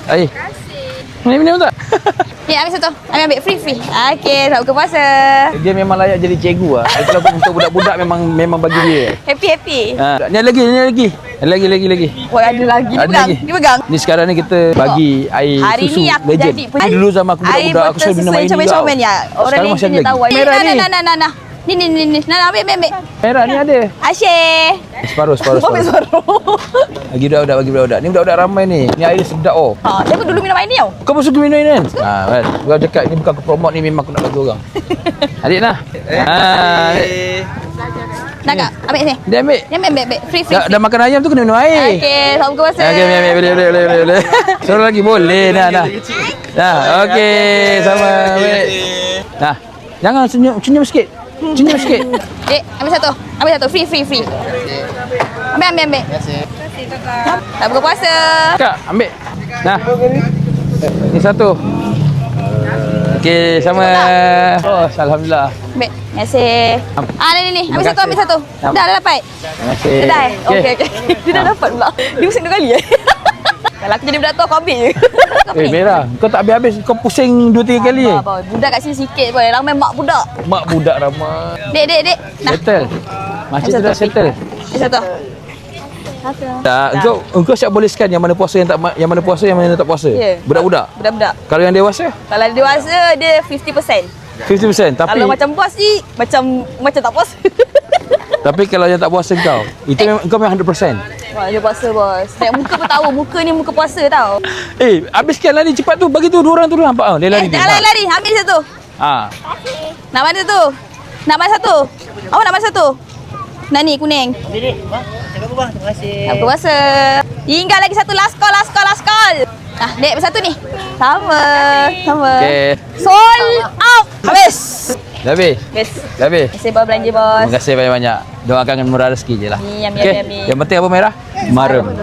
Air. Minum tak? Ya, ambil satu. Ambil free. Okey, selamat buka puasa. Dia memang layak jadi cikgu lah. Kalau untuk budak-budak memang bagi dia. Happy. Ni lagi. Lagi. Oh, ada lagi. Dia pegang. Ni sekarang ni kita bagi air Hari susu ni aku legend. jadi Dulu zaman aku budak-budak aku selalu minum air ni. comel-comel ya. Orang Sekarang ni masih ada punya lagi. tahu. Merah ni. Nah. Ni. Nah, ambil. Merah ni ada. Asyik. Separuh. Ambil separuh. Bagi budak-budak. Ni budak-budak ramai ni. Ni air sedap oh. Dia pun dulu minum air ni tau. Kau pun suka minum ni kan? Kan. Kau cakap ni bukan aku promote ni, memang aku nak bagi orang. Adik nah. Nak kak? Ambil sini. Dia ambil. Dia ambil. Free. Dah makan ayam tu kena minum air. Okey, selamat buka puasa. Okey, boleh. Suruh lagi boleh. Nah. Okey, sama. Baik. Nah. Jangan senyum sikit. Dek, ambil satu. Free. Ambil. Terima kasih. Selamat buka puasa. Kak, ambil. Nah. Ni satu. Okey, sama. Oh, alhamdulillah. Ambil. Terima kasih. Ni. Ambil satu. Dah dapat. Terima kasih. Dah. Okey. Dia dah dapat pula. Dia pusing 2 kali Kalau aku jadi budak tu aku ambil je. Merah. Kau tak habis-habis. Kau pusing 2-3 kali. Budak kat sini sikit pun. Ramai mak budak. Mak budak ramai. Dek. Nah. Settle. Macam tu dah settle. Satu. Tak, engkau siap bolehkan yang mana puasa yang mana tak puasa. Ya. Budak-budak. Kalau yang dewasa? Kalau dewasa dia 50%. 50%. Tapi Kalau macam puas ni macam tak puas. tapi kalau yang tak puasa engkau memang 100%. Wah, dia puasa bos. Tengok muka pun tahu muka ni muka puasa tau. Habiskan lari cepat tu. Bagi tu dua orang tu nampak tau. Dia lari. Jangan lari. Ambil satu. Nak mana tu? Nak mana satu? Awak nak mana satu? Nak ni kuning. Dek, bang. Cakap apa bang? Terima kasih. Nak puasa. Tinggal lagi satu last call. Dek satu ni. Sama. Okey. Sold out. Habis. Dah habis. Terima kasih bos belanja bos. Terima kasih banyak-banyak. Doakan murah rezeki je lah. Amin. Yang penting apa Merah? Maram.